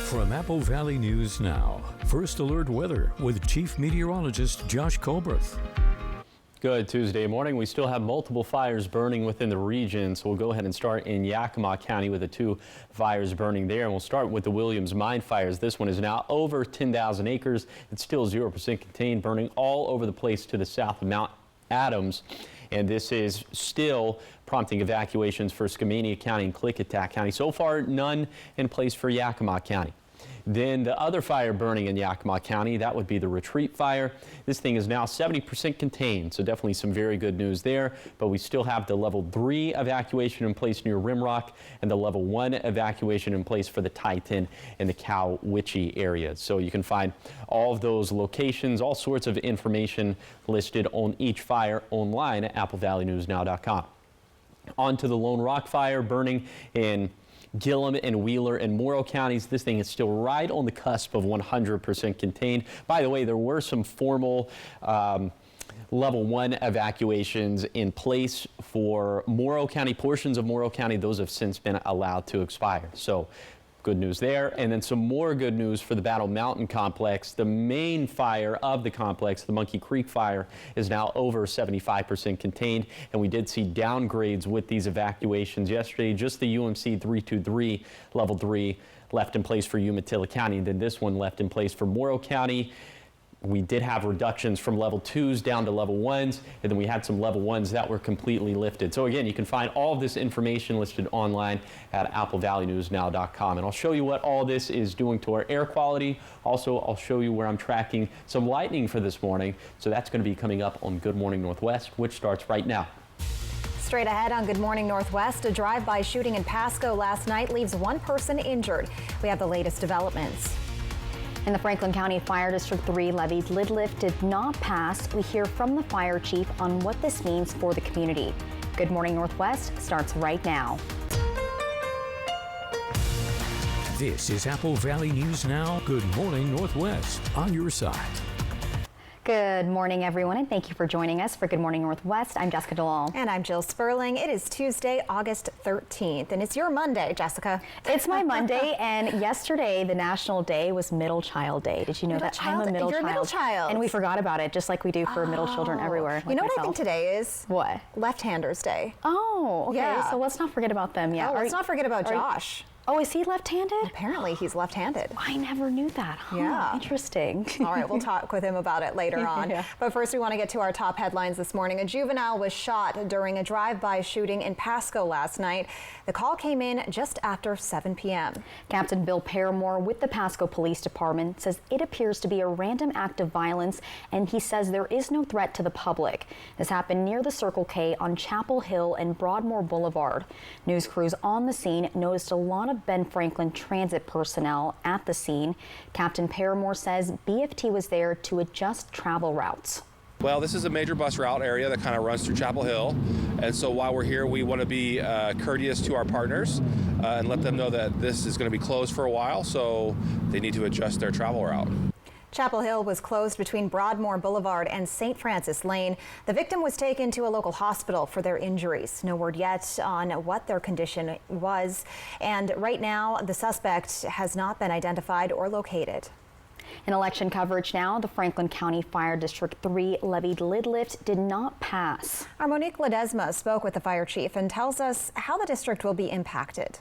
From Apple Valley News Now, First Alert Weather with Chief Meteorologist Josh Colbreth. Good Tuesday morning. We still have multiple fires burning within the region, so we'll go ahead and start in Yakima County with the 2 fires burning there. And we'll start with the Williams Mine fires. This one is now over 10,000 acres. It's still 0% contained, burning all over the place to the south of Mount Adams. And this is still prompting evacuations for Skamania County and Klickitat County. So far, none in place for Yakima County. Then the other fire burning in Yakima County, that would be the Retreat fire. This thing is now 70% contained, so definitely some very good news there. But we still have the level 3 evacuation in place near Rimrock and the level 1 evacuation in place for the Titan and the Cow-Witchy areas. So you can find all of those locations, all sorts of information listed on each fire online at applevalleyNewsNow.com. On to the Lone Rock fire burning in Gillum and Wheeler and Morrow counties. This thing is still right on the cusp of 100% contained. By the way, there were some formal level 1 evacuations in place for Morrow County, portions of Morrow County. Those have since been allowed to expire. So good news there. And then some more good news for the Battle Mountain complex. The main fire of the complex, the Monkey Creek fire, is now over 75% contained. And we did see downgrades with these evacuations yesterday. Just the UMC 323 level 3 left in place for Umatilla County. And then this one left in place for Morrow County. We did have reductions from level 2s down to level 1s, and then we had some level 1s that were completely lifted. So again, you can find all of this information listed online at applevalleyNewsNow.com. And I'll show you what all this is doing to our air quality. Also, I'll show you where I'm tracking some lightning for this morning. So that's going to be coming up on Good Morning Northwest, which starts right now. Straight ahead on Good Morning Northwest, a drive-by shooting in Pasco last night leaves 1 person injured. We have the latest developments. In the Franklin County Fire District 3 levy's lid lift did not pass. We hear from the fire chief on what this means for the community. Good Morning Northwest starts right now. This is Apple Valley News Now. Good Morning Northwest, on your side. Good morning, everyone, and thank you for joining us for Good Morning Northwest. I'm Jessica DeLal. And I'm Jill Sperling. It is Tuesday, August 13th, and it's your Monday, Jessica. It's my Monday, and yesterday, the National Day was Middle Child Day. Did you know that I'm a middle child? You're a middle child. And we forgot about it, just like we do for middle children everywhere. You know what I think today is? What? Left-handers Day. Oh, okay. Yeah. So let's not forget about them. Yeah. Oh, let's not forget about Josh. Oh, is he left-handed? Apparently, he's left-handed. I never knew that. Huh? Yeah. Interesting. All right, we'll talk with him about it later on. Yeah. But first, we want to get to our top headlines this morning. A juvenile was shot during a drive-by shooting in Pasco last night. The call came in just after 7 p.m. Captain Bill Paramore with the Pasco Police Department says it appears to be a random act of violence, and he says there is no threat to the public. This happened near the Circle K on Chapel Hill and Broadmoor Boulevard. News crews on the scene noticed a lot of Ben Franklin Transit personnel at the scene. Captain Paramore says BFT was there to adjust travel routes. Well, this is a major bus route area that kind of runs through Chapel Hill, and so while we're here, we want to be courteous to our partners and let them know that this is going to be closed for a while, so they need to adjust their travel route. Chapel Hill was closed between Broadmoor Boulevard and St. Francis Lane. The victim was taken to a local hospital for their injuries. No word yet on what their condition was. And right now, the suspect has not been identified or located. In election coverage now, the Franklin County Fire District 3 levied lid lift did not pass. Our Monique Ledesma spoke with the fire chief and tells us how the district will be impacted.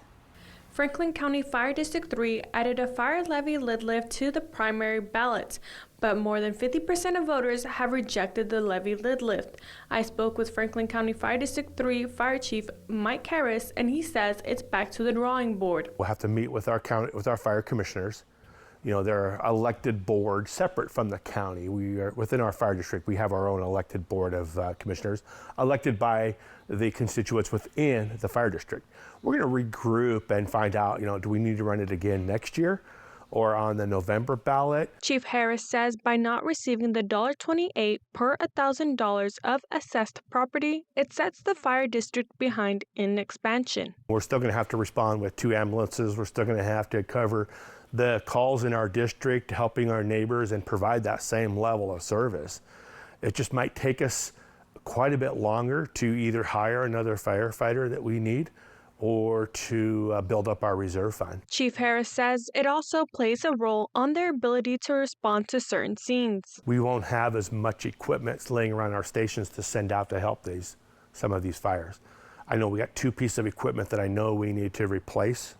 Franklin County Fire District 3 added a fire levy lid lift to the primary ballots, but more than 50% of voters have rejected the levy lid lift. I spoke with Franklin County Fire District 3 Fire Chief Mike Harris, and he says it's back to the drawing board. We'll have to meet with our fire commissioners. You know, they're elected board separate from the county. We are within our fire district. We have our own elected board of commissioners elected by the constituents within the fire district. We're going to regroup and find out, you know, do we need to run it again next year or on the November ballot? Chief Harris says by not receiving the $1.28 per $1,000 of assessed property, it sets the fire district behind in expansion. We're still going to have to respond with 2 ambulances. We're still going to have to cover the calls in our district, helping our neighbors and provide that same level of service. It just might take us quite a bit longer to either hire another firefighter that we need or to build up our reserve fund. Chief Harris says it also plays a role on their ability to respond to certain scenes. We won't have as much equipment laying around our stations to send out to help some of these fires. I know we got 2 pieces of equipment that I know we need to replace,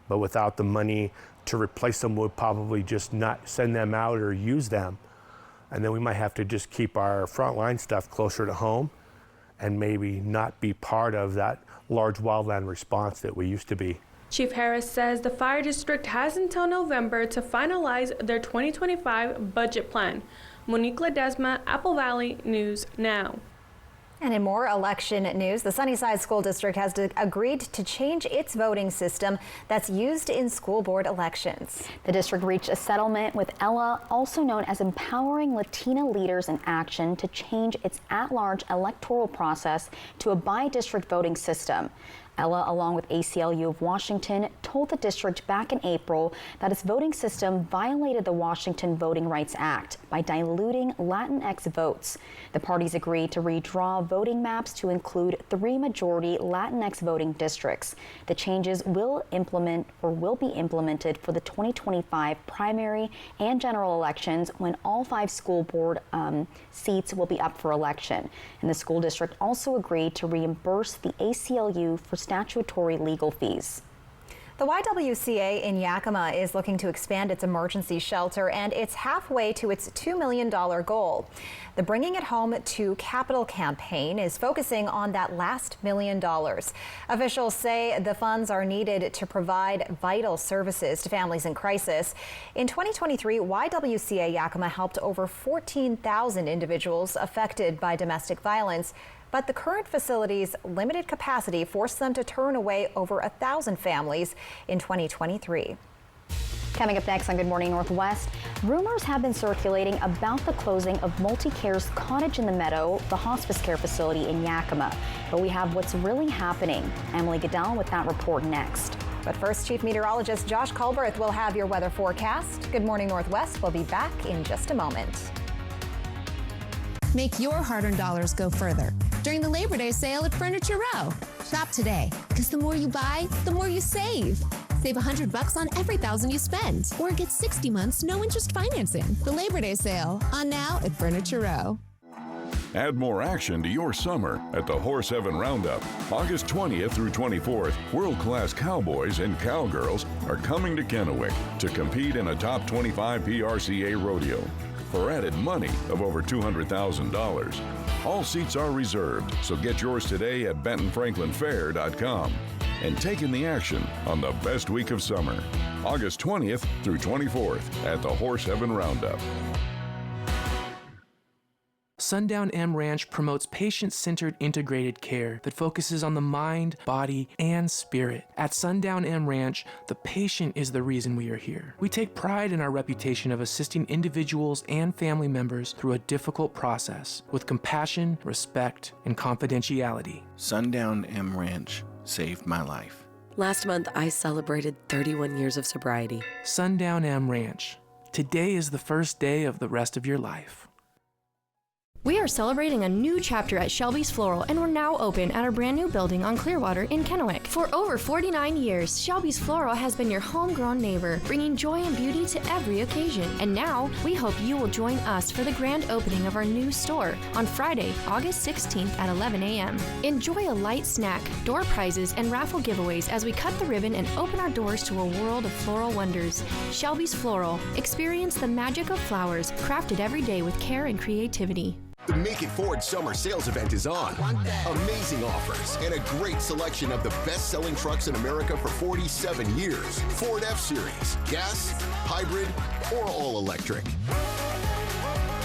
but without the money to replace them, we'll probably just not send them out or use them. And then we might have to just keep our frontline stuff closer to home and maybe not be part of that large wildland response that we used to be. Chief Harris says the fire district has until November to finalize their 2025 budget plan. Monique Ledesma, Apple Valley News Now. And in more election news, the Sunnyside School District has agreed to change its voting system that's used in school board elections. The district reached a settlement with Ella, also known as Empowering Latina Leaders in Action, to change its at-large electoral process to a by-district voting system. Ella, along with ACLU of Washington, told the district back in April that its voting system violated the Washington Voting Rights Act by diluting Latinx votes. The parties agreed to redraw voting maps to include 3 majority Latinx voting districts. The changes will be implemented for the 2025 primary and general elections, when all 5 school board seats will be up for election. And the school district also agreed to reimburse the ACLU for statutory legal fees. The YWCA in Yakima is looking to expand its emergency shelter, and it's halfway to its $2 million goal. The Bringing It Home to Capital campaign is focusing on that last $1 million. Officials say the funds are needed to provide vital services to families in crisis. In 2023, YWCA Yakima helped over 14,000 individuals affected by domestic violence. But the current facility's limited capacity forced them to turn away over 1,000 families in 2023. Coming up next on Good Morning Northwest, rumors have been circulating about the closing of MultiCare's Cottage in the Meadow, the hospice care facility in Yakima. But we have what's really happening. Emily Goodell with that report next. But first, Chief Meteorologist Josh Culberth will have your weather forecast. Good Morning Northwest will be back in just a moment. Make your hard-earned dollars go further during the Labor Day sale at Furniture Row. Shop today, because the more you buy, the more you save. Save $100 on every $1,000 you spend, or get 60 months no-interest financing. The Labor Day sale, on now at Furniture Row. Add more action to your summer at the Horse Heaven Roundup. August 20th through 24th, world-class cowboys and cowgirls are coming to Kennewick to compete in a top 25 PRCA rodeo for added money of over $200,000. All seats are reserved, so get yours today at BentonFranklinFair.com and take in the action on the best week of summer, August 20th through 24th at the Horse Heaven Roundup. Sundown M Ranch promotes patient-centered integrated care that focuses on the mind, body, and spirit. At Sundown M Ranch, the patient is the reason we are here. We take pride in our reputation of assisting individuals and family members through a difficult process with compassion, respect, and confidentiality. Sundown M Ranch saved my life. Last month, I celebrated 31 years of sobriety. Sundown M Ranch. Today is the first day of the rest of your life. We are celebrating a new chapter at Shelby's Floral, and we're now open at our brand new building on Clearwater in Kennewick. For over 49 years, Shelby's Floral has been your homegrown neighbor, bringing joy and beauty to every occasion. And now, we hope you will join us for the grand opening of our new store on Friday, August 16th at 11 a.m. Enjoy a light snack, door prizes, and raffle giveaways as we cut the ribbon and open our doors to a world of floral wonders. Shelby's Floral. Experience the magic of flowers, crafted every day with care and creativity. The Make It Ford Summer Sales Event is on. Amazing offers and a great selection of the best-selling trucks in America for 47 years. Ford F-Series, gas, hybrid, or all-electric.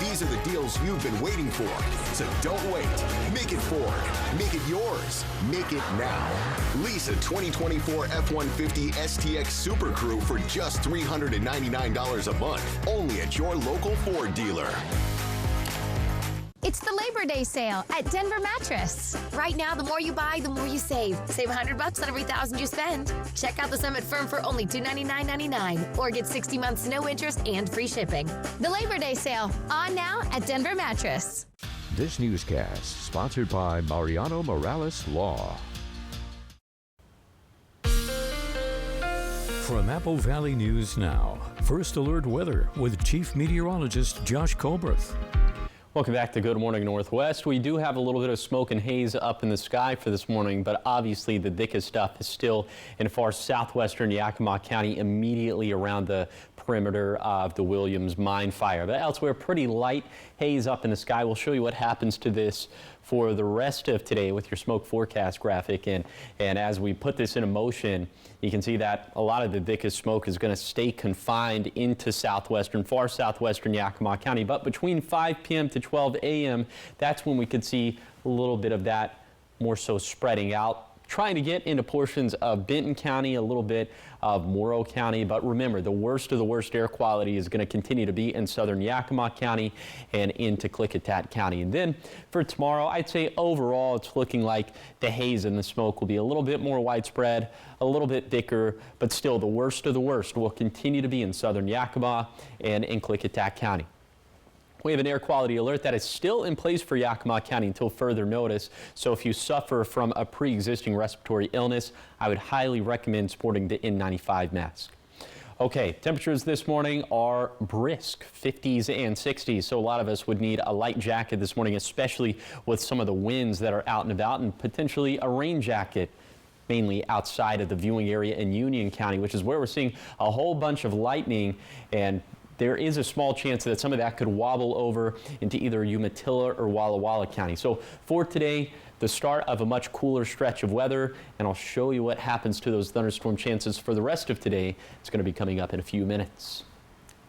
These are the deals you've been waiting for. So don't wait. Make it Ford. Make it yours. Make it now. Lease a 2024 F-150 STX Super Crew for just $399 a month. Only at your local Ford dealer. It's the Labor Day sale at Denver Mattress. Right now, the more you buy, the more you save. Save $100 on every $1,000 you spend. Check out the Summit Firm for only $299.99 or get 60 months no interest and free shipping. The Labor Day sale, on now at Denver Mattress. This newscast sponsored by Mariano Morales Law. From Apple Valley News Now, First Alert Weather with Chief Meteorologist Josh Colberth. Welcome back to Good Morning Northwest. We do have a little bit of smoke and haze up in the sky for this morning, but obviously the thickest stuff is still in far southwestern Yakima County, immediately around the perimeter of the Williams mine fire. But elsewhere, pretty light haze up in the sky. We'll show you what happens to this for the rest of today with your smoke forecast graphic. And as we put this into motion, you can see that a lot of the thickest smoke is going to stay confined into far southwestern Yakima County. But between 5 p.m. to 12 a.m., that's when we could see a little bit of that more so spreading out, trying to get into portions of Benton County, a little bit of Morrow County. But remember, the worst of the worst air quality is going to continue to be in southern Yakima County and into Klickitat County. And then for tomorrow, I'd say overall it's looking like the haze and the smoke will be a little bit more widespread, a little bit thicker, but still the worst of the worst will continue to be in southern Yakima and in Klickitat County. We have an air quality alert that is still in place for Yakima County until further notice. So if you suffer from a pre-existing respiratory illness, I would highly recommend sporting the N95 mask. Okay, temperatures this morning are brisk, 50s and 60s. So a lot of us would need a light jacket this morning, especially with some of the winds that are out and about, and potentially a rain jacket, mainly outside of the viewing area in Union County, which is where we're seeing a whole bunch of lightning, and there is a small chance that some of that could wobble over into either Umatilla or Walla Walla County. So for today, the start of a much cooler stretch of weather, and I'll show you what happens to those thunderstorm chances for the rest of today. It's going to be coming up in a few minutes.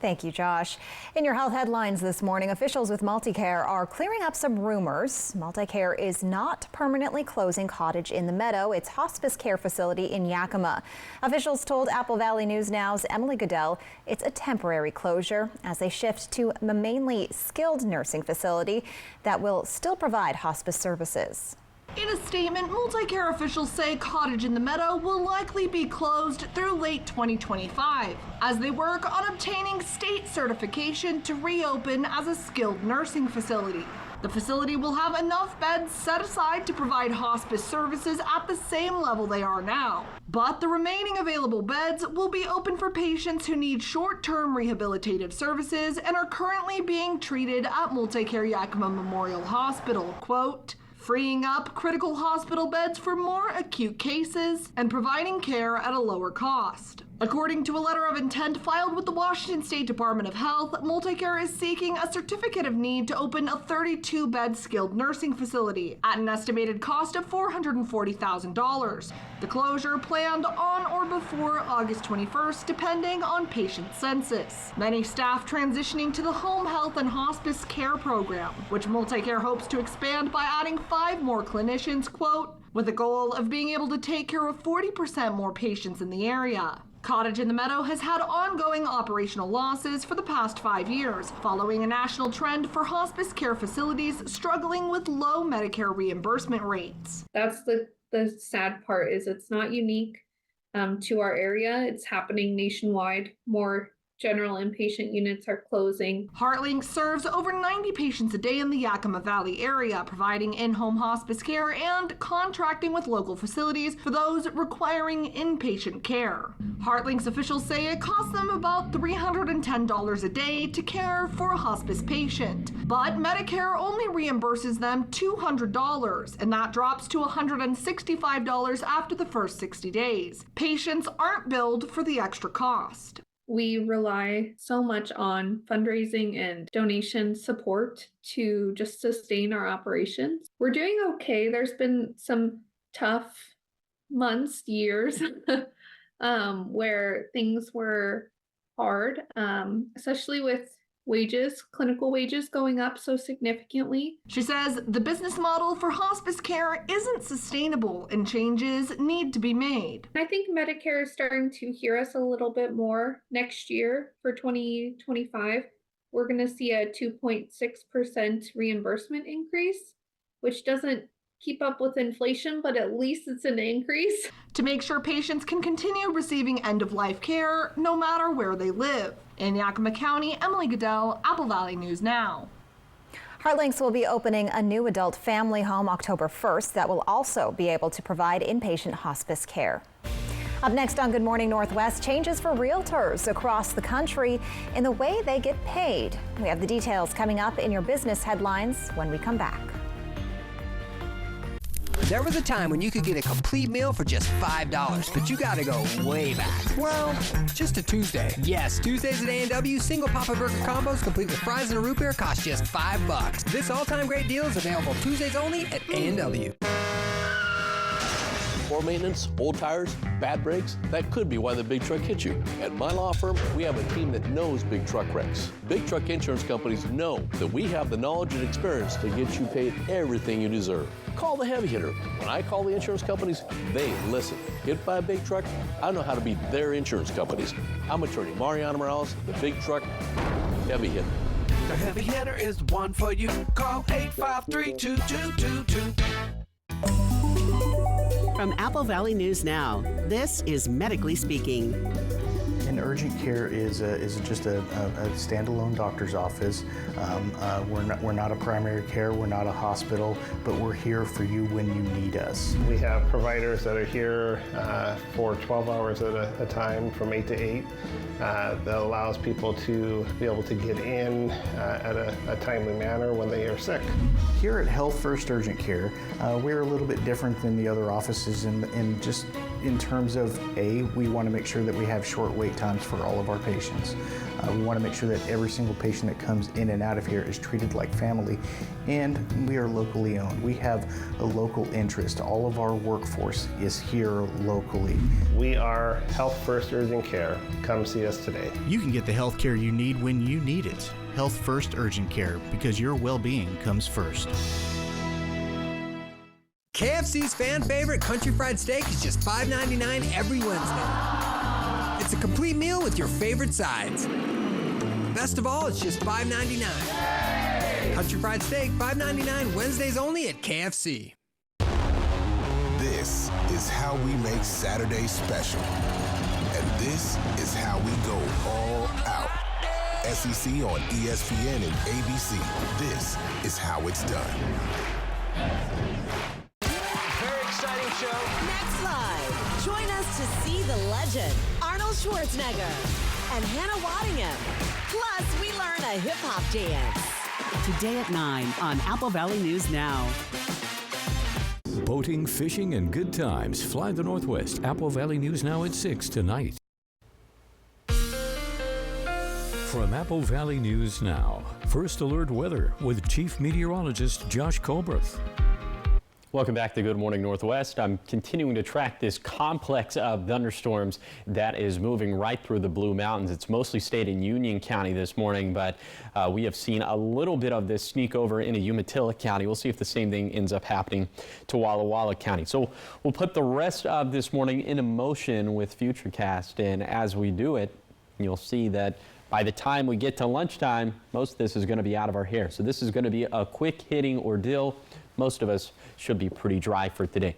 Thank you, Josh. In your health headlines this morning, officials with MultiCare are clearing up some rumors. MultiCare is not permanently closing Cottage in the Meadow, its hospice care facility in Yakima. Officials told Apple Valley News Now's Emily Goodell it's a temporary closure as they shift to a mainly skilled nursing facility that will still provide hospice services. In a statement, MultiCare officials say Cottage in the Meadow will likely be closed through late 2025 as they work on obtaining state certification to reopen as a skilled nursing facility. The facility will have enough beds set aside to provide hospice services at the same level they are now. But the remaining available beds will be open for patients who need short-term rehabilitative services and are currently being treated at MultiCare Yakima Memorial Hospital. Quote, freeing up critical hospital beds for more acute cases and providing care at a lower cost. According to a letter of intent filed with the Washington State Department of Health, MultiCare is seeking a certificate of need to open a 32-bed skilled nursing facility at an estimated cost of $440,000. The closure planned on or before August 21st, depending on patient census. Many staff transitioning to the home health and hospice care program, which MultiCare hopes to expand by adding 5 more clinicians, quote, with a goal of being able to take care of 40% more patients in the area. Cottage in the Meadow has had ongoing operational losses for the past 5 years, following a national trend for hospice care facilities struggling with low Medicare reimbursement rates. That's the sad part, is it's not unique to our area. It's happening nationwide. More general inpatient units are closing. HeartLink serves over 90 patients a day in the Yakima Valley area, providing in-home hospice care and contracting with local facilities for those requiring inpatient care. HeartLink's officials say it costs them about $310 a day to care for a hospice patient, but Medicare only reimburses them $200, and that drops to $165 after the first 60 days. Patients aren't billed for the extra cost. We rely so much on fundraising and donation support to just sustain our operations. We're doing okay. There's been some tough months, years, where things were hard, especially with wages, clinical wages going up so significantly. She says the business model for hospice care isn't sustainable and changes need to be made. I think Medicare is starting to hear us a little bit more. Next year for 2025, we're going to see a 2.6% reimbursement increase, which doesn't keep up with inflation, but at least it's an increase. To make sure patients can continue receiving end-of-life care no matter where they live. In Yakima County, Emily Goodell, Apple Valley News Now. HeartLinks will be opening a new adult family home October 1st that will also be able to provide inpatient hospice care. Up next on Good Morning Northwest, changes for realtors across the country in the way they get paid. We have the details coming up in your business headlines when we come back. There was a time when you could get a complete meal for just $5, but you gotta go way back. Well, just a Tuesday. Yes, Tuesdays at A&W, single Papa Burger combos complete with fries and a root beer cost just $5. This all-time great deal is available Tuesdays only at A&W. Poor maintenance, old tires, bad brakes, that could be why the big truck hit you. At my law firm, we have a team that knows big truck wrecks. Big truck insurance companies know that we have the knowledge and experience to get you paid everything you deserve. Call the heavy hitter. When I call the insurance companies, they listen. Hit by a big truck, I know how to be their insurance companies. I'm attorney Mariana Morales, the big truck heavy hitter. The heavy hitter is the one for you. Call 853-2222. From Apple Valley News Now, this is Medically Speaking. An urgent care is just a standalone doctor's office. We're not a primary care, we're not a hospital, but we're here for you when you need us. We have providers that are here for 12 hours at a time from 8 to 8. That allows people to be able to get in at a timely manner when they are sick. Here at Health First Urgent Care, we're a little bit different than the other offices in just in terms of we want to make sure that we have short wait times for all of our patients. We want to make sure that every single patient that comes in and out of here is treated like family, and we are locally owned. We have a local interest. All of our workforce is here locally. We are Health First Urgent Care. Come see us today. You can get the health care you need when you need it. Health First Urgent Care, because your well-being comes first. KFC's fan favorite country fried steak is just $5.99 every Wednesday. It's a complete meal with your favorite sides. Best of all, it's just $5.99. Country fried steak, $5.99 Wednesdays only at KFC. This is how we make Saturday special. And this is how we go all out. SEC on ESPN and ABC. This is how it's done. Very exciting show. Next Live. Join us to see the legend, Arnold Schwarzenegger, and Hannah Waddingham. Plus, we learn a hip-hop dance. Today at 9 on Apple Valley News Now. Boating, fishing, and good times. Fly the Northwest. Apple Valley News Now at 6 tonight. From Apple Valley News Now, First Alert Weather with Chief Meteorologist Josh Colbreth. Welcome back to Good Morning Northwest. I'm continuing to track this complex of thunderstorms that is moving right through the Blue Mountains. It's mostly stayed in Union County this morning, but we have seen a little bit of this sneak over into Umatilla County. We'll see if the same thing ends up happening to Walla Walla County. So we'll put the rest of this morning into motion with Futurecast, and as we do it, you'll see that by the time we get to lunchtime, most of this is going to be out of our hair. So this is going to be a quick hitting ordeal. Most of us should be pretty dry for today.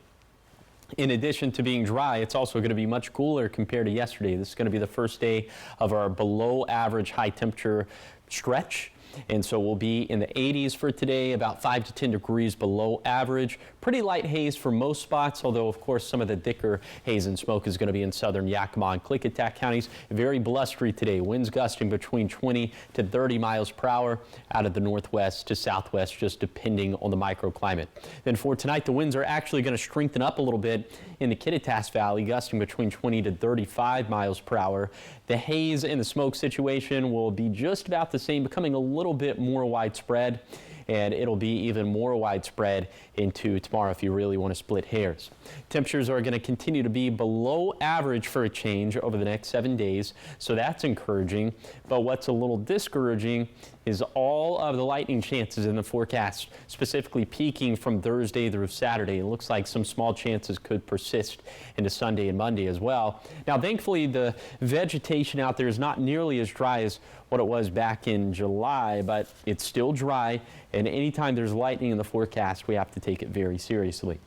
In addition to being dry, it's also going to be much cooler compared to yesterday. This is going to be the first day of our below average high temperature stretch. And so we'll be in the 80s for today, about 5 to 10 degrees below average. Pretty light haze for most spots, although of course some of the thicker haze and smoke is going to be in southern Yakima and Klickitat counties. Very blustery today, winds gusting between 20 to 30 miles per hour out of the northwest to southwest, just depending on the microclimate. Then for tonight, the winds are actually going to strengthen up a little bit in the Kittitas Valley, gusting between 20 to 35 miles per hour. The haze and the smoke situation will be just about the same, becoming a little bit more widespread, and it'll be even more widespread into tomorrow if you really want to split hairs. Temperatures are going to continue to be below average for a change over the next 7 days, so that's encouraging. But what's a little discouraging is all of the lightning chances in the forecast, specifically peaking from Thursday through Saturday. It looks like some small chances could persist into Sunday and Monday as well. Now, thankfully, the vegetation out there is not nearly as dry as what it was back in July, but it's still dry, and anytime there's lightning in the forecast, we have to take it very seriously.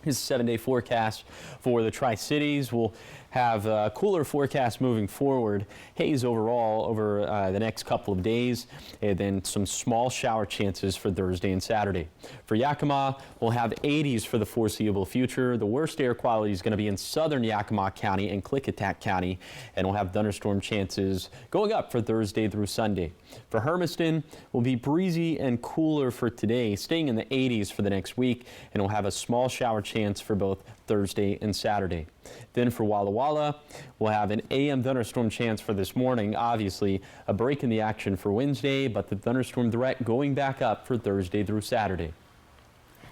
This 7-day forecast for the Tri-Cities will have a cooler forecast moving forward. Haze overall over the next couple of days, and then some small shower chances for Thursday and Saturday. For Yakima, we'll have 80s for the foreseeable future. The worst air quality is going to be in southern Yakima County and Klickitat County, and we'll have thunderstorm chances going up for Thursday through Sunday. For Hermiston, will be breezy and cooler for today, staying in the 80s for the next week, and we'll have a small shower chance for both Thursday and Saturday. Then for Walla Walla, we'll have an AM thunderstorm chance for this morning. Obviously, a break in the action for Wednesday, but the thunderstorm threat going back up for Thursday through Saturday.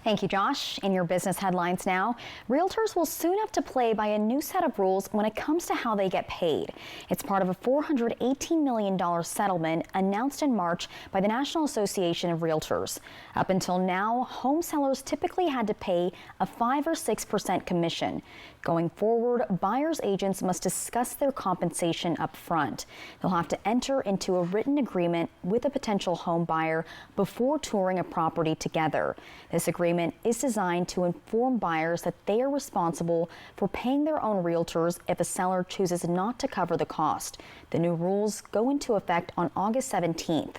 Thank you, Josh. In your business headlines now, realtors will soon have to play by a new set of rules when it comes to how they get paid. It's part of a $418 million settlement announced in March by the National Association of Realtors. Up until now, home sellers typically had to pay a 5 or 6% commission. Going forward, buyers' agents must discuss their compensation up front. They'll have to enter into a written agreement with a potential home buyer before touring a property together. This agreement is designed to inform buyers that they are responsible for paying their own realtors if a seller chooses not to cover the cost. The new rules go into effect on August 17th.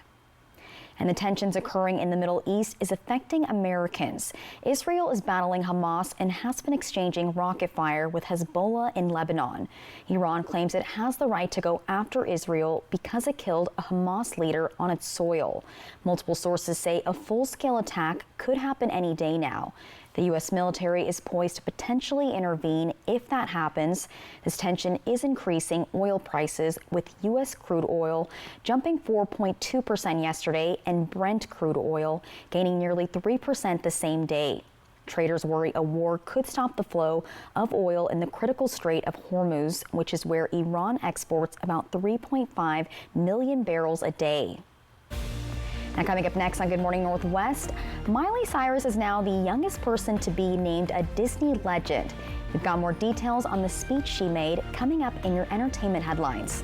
And the tensions occurring in the Middle East is affecting Americans. Israel is battling Hamas and has been exchanging rocket fire with Hezbollah in Lebanon. Iran claims it has the right to go after Israel because it killed a Hamas leader on its soil. Multiple sources say a full-scale attack could happen any day now. The U.S. military is poised to potentially intervene if that happens. This tension is increasing oil prices, with U.S. crude oil jumping 4.2% yesterday and Brent crude oil gaining nearly 3% the same day. Traders worry a war could stop the flow of oil in the critical Strait of Hormuz, which is where Iran exports about 3.5 million barrels a day. Now, coming up next on Good Morning Northwest, Miley Cyrus is now the youngest person to be named a Disney legend. We've got more details on the speech she made coming up in your entertainment headlines.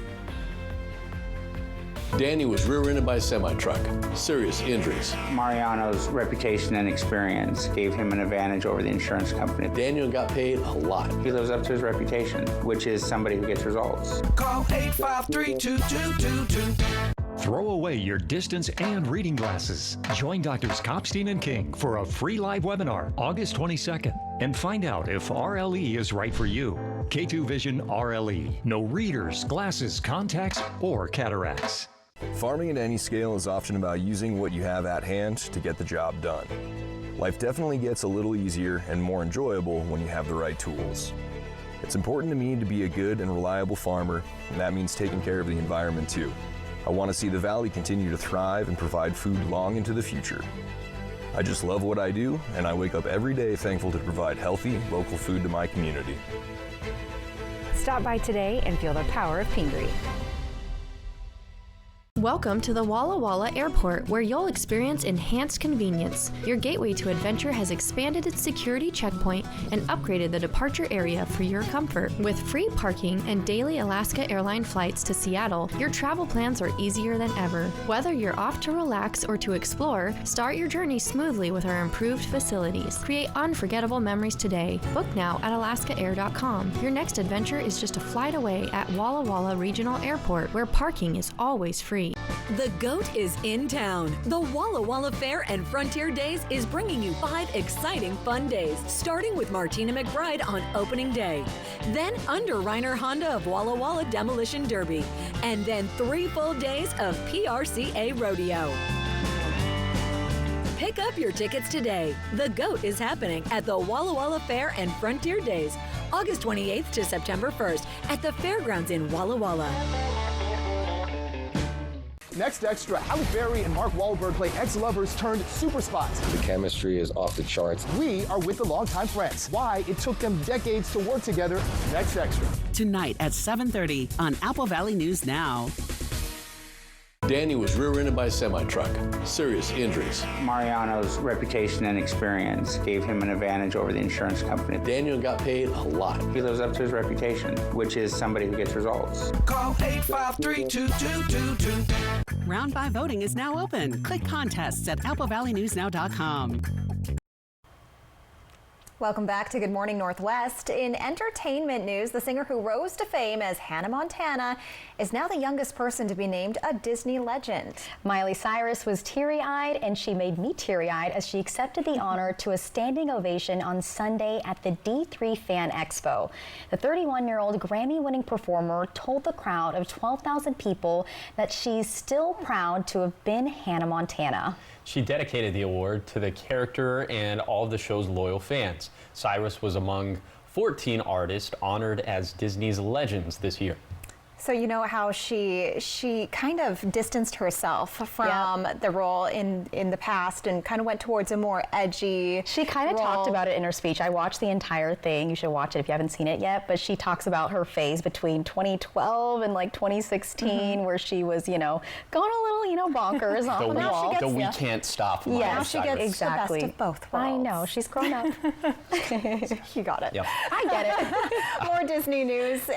Danny was rear-ended by a semi-truck. Serious injuries. Mariano's reputation and experience gave him an advantage over the insurance company. Daniel got paid a lot. He lives up to his reputation, which is somebody who gets results. Call 853-2222. Throw away your distance and reading glasses. Join Doctors Kopstein and King for a free live webinar August 22nd and find out if RLE is right for you. K2 Vision RLE. No readers, glasses, contacts, or cataracts. Farming at any scale is often about using what you have at hand to get the job done. Life definitely gets a little easier and more enjoyable when you have the right tools. It's important to me to be a good and reliable farmer, and that means taking care of the environment too. I want to see the valley continue to thrive and provide food long into the future. I just love what I do, and I wake up every day thankful to provide healthy, local food to my community. Stop by today and feel the power of Pingree. Welcome to the Walla Walla Airport, where you'll experience enhanced convenience. Your gateway to adventure has expanded its security checkpoint and upgraded the departure area for your comfort. With free parking and daily Alaska Airline flights to Seattle, your travel plans are easier than ever. Whether you're off to relax or to explore, start your journey smoothly with our improved facilities. Create unforgettable memories today. Book now at alaskaair.com. Your next adventure is just a flight away at Walla Walla Regional Airport, where parking is always free. The GOAT is in town. The Walla Walla Fair and Frontier Days is bringing you 5 exciting fun days, starting with Martina McBride on opening day. Then Under Reiner Honda of Walla Walla Demolition Derby. And then 3 full days of PRCA Rodeo. Pick up your tickets today. The GOAT is happening at the Walla Walla Fair and Frontier Days, August 28th to September 1st at the Fairgrounds in Walla Walla. Next Extra, Halle Berry and Mark Wahlberg play ex-lovers turned super spots. The chemistry is off the charts. We are with the longtime friends. Why it took them decades to work together. Next Extra. Tonight at 7:30 on Apple Valley News Now. Danny was rear-ended by a semi-truck. Serious injuries. Mariano's reputation and experience gave him an advantage over the insurance company. Daniel got paid a lot. He lives up to his reputation, which is somebody who gets results. Call 853-2222. Round 5 voting is now open. Click contests at applevalleyNewsNow.com. Welcome back to Good Morning Northwest. In entertainment news, the singer who rose to fame as Hannah Montana is now the youngest person to be named a Disney legend. Miley Cyrus was teary-eyed, and she made me teary-eyed as she accepted the honor to a standing ovation on Sunday at the D3 Fan Expo. The 31-year-old Grammy-winning performer told the crowd of 12,000 people that she's still proud to have been Hannah Montana. She dedicated the award to the character and all of the show's loyal fans. Cyrus was among 14 artists honored as Disney's legends this year. So you know how she kind of distanced herself from the role in the past and kind of went towards a more edgy She kind of talked about it in her speech. I watched the entire thing. You should watch it if you haven't seen it yet. But she talks about her phase between 2012 and like 2016 where she was, you know, going a little, you know, bonkers off the wall. The We Can't Stop. Yeah, she gets exactly the best of both worlds. I know. She's grown up. You got it. Yep. I get it. More Disney news.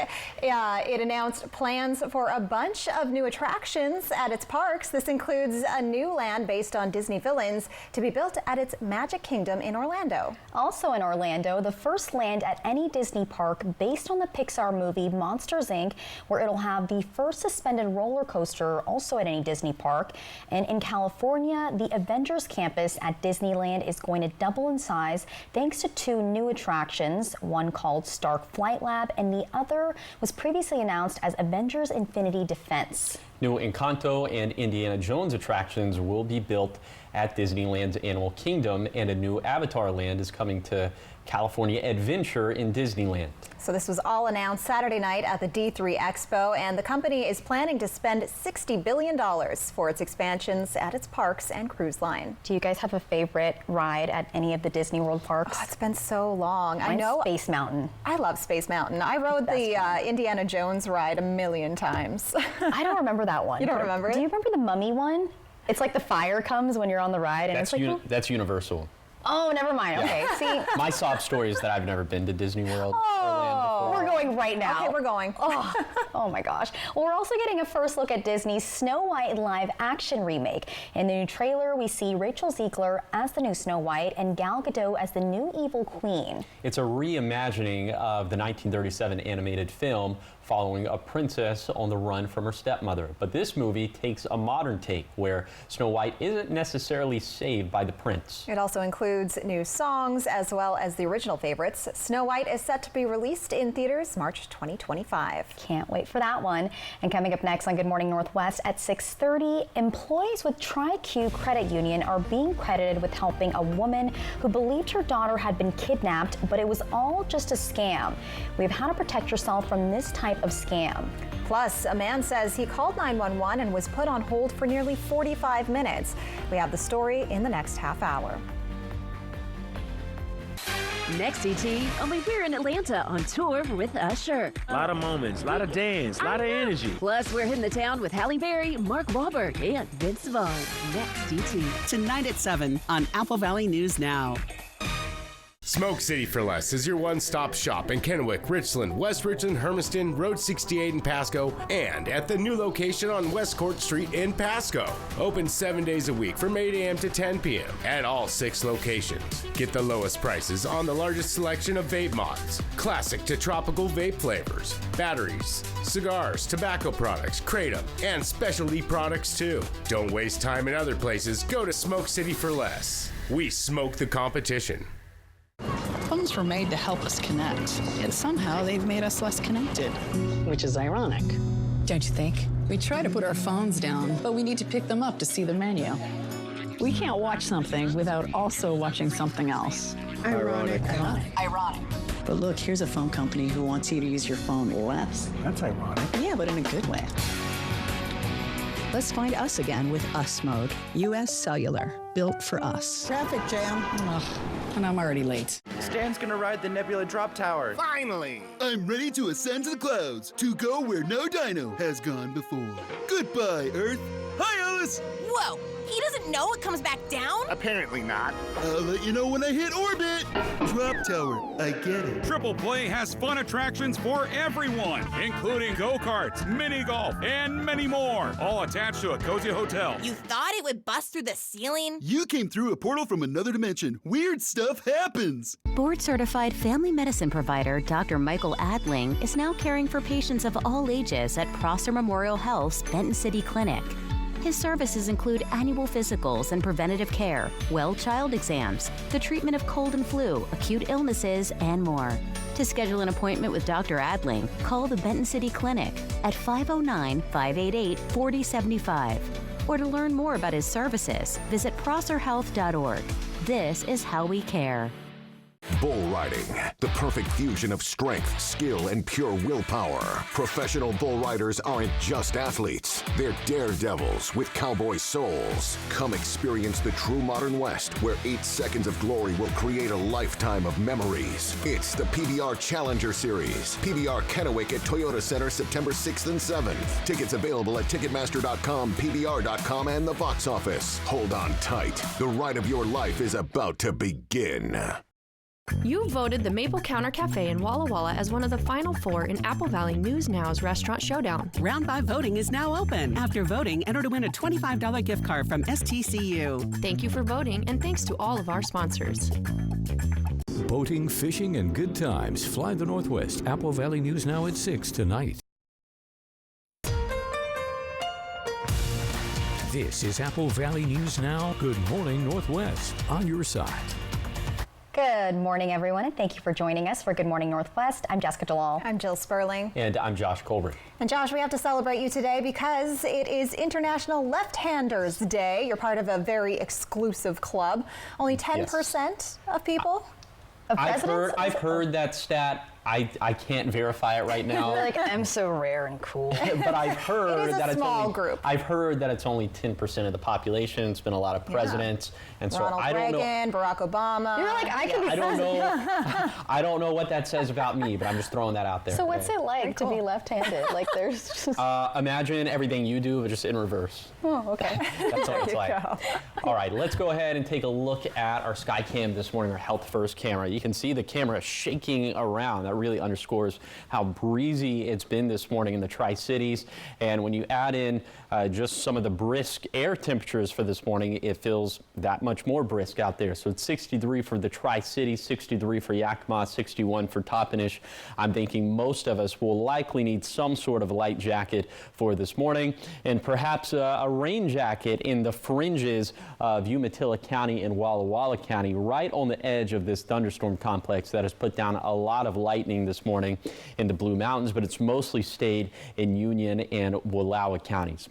It announced plans for a bunch of new attractions at its parks. This includes a new land based on Disney villains to be built at its Magic Kingdom in Orlando. Also in Orlando, the first land at any Disney park based on the Pixar movie Monsters, Inc., where it'll have the first suspended roller coaster also at any Disney park. And in California, the Avengers campus at Disneyland is going to double in size thanks to two new attractions, one called Stark Flight Lab and the other was previously announced as Avengers Infinity Defense. New Encanto and Indiana Jones attractions will be built at Disneyland's Animal Kingdom, and a new Avatar land is coming to California Adventure in Disneyland. So this was all announced Saturday night at the D3 Expo, and the company is planning to spend $60 billion for its expansions at its parks and cruise line. Do you guys have a favorite ride at any of the Disney World parks? Oh, it's been so long. Mine's I know Space Mountain. I love Space Mountain. I rode the Indiana Jones ride a million times. I don't remember that one. You don't remember it? Do you remember the Mummy one? It's like the fire comes when you're on the ride, and That's it's like that's Universal. Oh, never mind. Okay, see. My sob story is that I've never been to Disney World. Oh, we're going right now. Okay, we're going. Oh my gosh. Well, we're also getting a first look at Disney's Snow White live action remake. In the new trailer, we see Rachel Zegler as the new Snow White and Gal Gadot as the new evil queen. It's a reimagining of the 1937 animated film following a princess on the run from her stepmother. But this movie takes a modern take where Snow White isn't necessarily saved by the prince. It also includes new songs as well as the original favorites. Snow White is set to be released in theaters March 2025. Can't wait for that one. And coming up next on Good Morning Northwest at 6:30, employees with TriQ Credit Union are being credited with helping a woman who believed her daughter had been kidnapped, but it was all just a scam. We have how to protect yourself from this type of scam. Plus, a man says he called 911 and was put on hold for nearly 45 minutes. We have the story in the next half hour. Next, ET, only we're in Atlanta on tour with Usher. A lot of moments, a lot of dance, a lot of energy. Plus, we're hitting the town with Halle Berry, Mark Wahlberg, and Vince Vaughn. Next, ET. Tonight at 7 on Apple Valley News Now. Smoke City for Less is your one-stop shop in Kennewick, Richland, West Richland, Hermiston, Road 68 in Pasco, and at the new location on West Court Street in Pasco. Open 7 days a week from 8 a.m. to 10 p.m. at all 6 locations. Get the lowest prices on the largest selection of vape mods, classic to tropical vape flavors, batteries, cigars, tobacco products, kratom, and specialty products too. Don't waste time in other places. Go to Smoke City for Less. We smoke the competition. Phones were made to help us connect, yet somehow they've made us less connected. Which is ironic. Don't you think? We try to put our phones down, but we need to pick them up to see the menu. We can't watch something without also watching something else. Ironic. Ironic. But look, here's a phone company who wants you to use your phone less. That's ironic. Yeah, but in a good way. Let's find us again with Us Mode. U.S. Cellular, built for us. Traffic jam. Ugh, and I'm already late. Stan's gonna ride the Nebula Drop Tower. Finally! I'm ready to ascend to the clouds, to go where no dino has gone before. Goodbye, Earth. Hi, Fabulous! Whoa! He doesn't know it comes back down? Apparently not. I'll let you know when I hit orbit. Drop tower, I get it. Triple Play has fun attractions for everyone, including go-karts, mini golf, and many more, all attached to a cozy hotel. You thought it would bust through the ceiling? You came through a portal from another dimension. Weird stuff happens. Board-certified family medicine provider Dr. Michael Adling is now caring for patients of all ages at Prosser Memorial Health's Benton City Clinic. His services include annual physicals and preventative care, well child exams, the treatment of cold and flu, acute illnesses, and more. To schedule an appointment with Dr. Adling, call the Benton City Clinic at 509-588-4075. Or to learn more about his services, visit prosserhealth.org. This is how we care. Bull riding, the perfect fusion of strength, skill, and pure willpower. Professional bull riders aren't just athletes. They're daredevils with cowboy souls. Come experience the true modern West, where 8 seconds of glory will create a lifetime of memories. It's the PBR Challenger Series. PBR Kennewick at Toyota Center, September 6th and 7th. Tickets available at Ticketmaster.com, PBR.com, and the box office. Hold on tight. The ride of your life is about to begin. You voted the Maple Counter Cafe in Walla Walla as one of the final 4 in Apple Valley News Now's Restaurant Showdown. Round 5 voting is now open. After voting, enter to win a $25 gift card from STCU. Thank you for voting, and thanks to all of our sponsors. Boating, fishing, and good times. Fly the Northwest. Apple Valley News Now at 6 tonight. This is Apple Valley News Now. Good morning, Northwest. On your side. Good morning, everyone, and thank you for joining us for Good Morning Northwest. I'm Jessica Jalal. I'm Jill Sperling. And I'm Josh Colbert. And Josh, we have to celebrate you today because it is International Left-Handers Day. You're part of a very exclusive club. Only 10% of people I've heard that stat. I can't verify it right now. You're like, I'm so rare and cool. But I've heard that it's only group. I've heard that it's only 10% of the population. It's been a lot of presidents, and so Ronald I don't Reagan, know. Barack Obama. You're like, I could be president. I don't know what that says about me, but I'm just throwing that out there. So what's it like to be left-handed? Like, there's just... Imagine everything you do, but just in reverse. Oh, okay. That's what it's like. All right, let's go ahead and take a look at our Skycam this morning, our Health First camera. You can see the camera shaking around. That really underscores how breezy it's been this morning in the Tri-Cities. And when you add in just some of the brisk air temperatures for this morning, it feels that much more brisk out there. So it's 63 for the Tri-Cities, 63 for Yakima, 61 for Toppenish. I'm thinking most of us will likely need some sort of light jacket for this morning, and perhaps a rain jacket in the fringes of Umatilla County and Walla Walla County, right on the edge of this thunderstorm complex that has put down a lot of lightning this morning in the Blue Mountains, but it's mostly stayed in Union and Wallowa counties.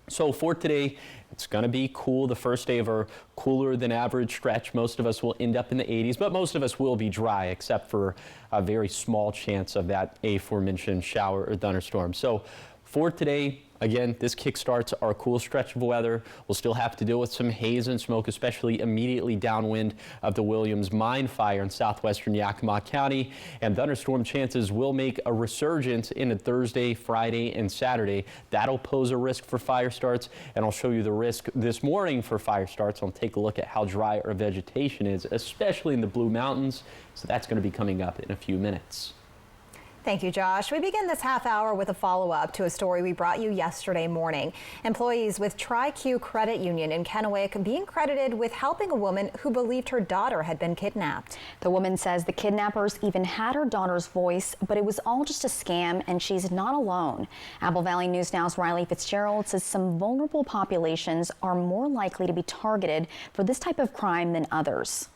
So for today, it's going to be cool. The first day of our cooler than average stretch. Most of us will end up in the 80s, but most of us will be dry, except for a very small chance of that aforementioned shower or thunderstorm. So for today, again, this kickstarts our cool stretch of weather. We'll still have to deal with some haze and smoke, especially immediately downwind of the Williams Mine fire in southwestern Yakima County. And thunderstorm chances will make a resurgence into Thursday, Friday, and Saturday. That'll pose a risk for fire starts, and I'll show you the risk this morning for fire starts. I'll take a look at how dry our vegetation is, especially in the Blue Mountains. So that's going to be coming up in a few minutes. Thank you, Josh. We begin this half hour with a follow-up to a story we brought you yesterday morning. Employees with TriQ Credit Union in Kennewick being credited with helping a woman who believed her daughter had been kidnapped. The woman says the kidnappers even had her daughter's voice, but it was all just a scam, and she's not alone. Apple Valley News Now's Riley Fitzgerald says some vulnerable populations are more likely to be targeted for this type of crime than others.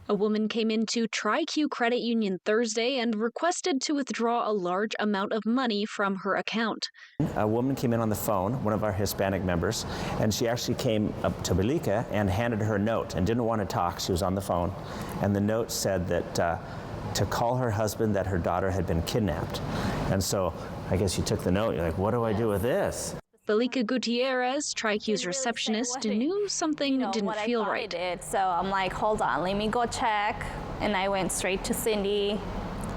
A woman came into TriQ Credit Union Thursday and requested to withdraw a large amount of money from her account. A woman came in on the phone, one of our Hispanic members, and she actually came up to Belika and handed her a note and didn't want to talk. She was on the phone, and the note said that to call her husband that her daughter had been kidnapped. And so I guess you took the note, you're like, what do I do with this? Belika Gutierrez, TriQ's receptionist, knew something didn't feel right. So I'm like, hold on, let me go check. And I went straight to Cindy,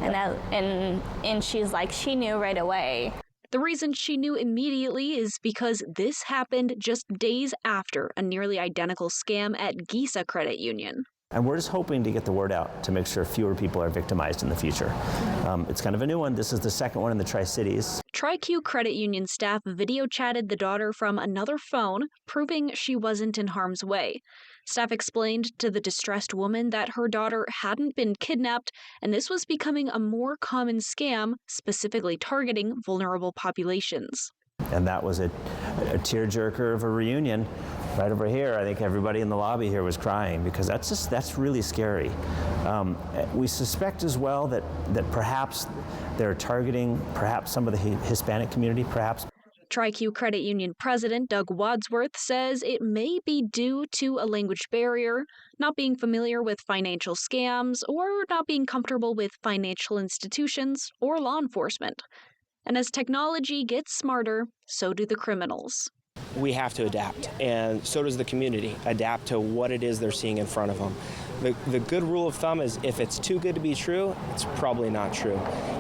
and she's like, she knew right away. The reason she knew immediately is because this happened just days after a nearly identical scam at Giza Credit Union. And we're just hoping to get the word out to make sure fewer people are victimized in the future. It's kind of a new one. This is the second one in the Tri-Cities. TriQ Credit Union staff video chatted the daughter from another phone, proving she wasn't in harm's way. Staff explained to the distressed woman that her daughter hadn't been kidnapped, and this was becoming a more common scam, specifically targeting vulnerable populations. And that was a tearjerker of a reunion. Right over here, I think everybody in the lobby here was crying because that's really scary. We suspect as well that perhaps they're targeting perhaps some of the Hispanic community, perhaps. TriQ Credit Union President Doug Wadsworth says it may be due to a language barrier, not being familiar with financial scams, or not being comfortable with financial institutions or law enforcement. And as technology gets smarter, so do the criminals. We have to adapt, and so does the community. Adapt to what it is they're seeing in front of them. The good rule of thumb is if it's too good to be true, it's probably not true.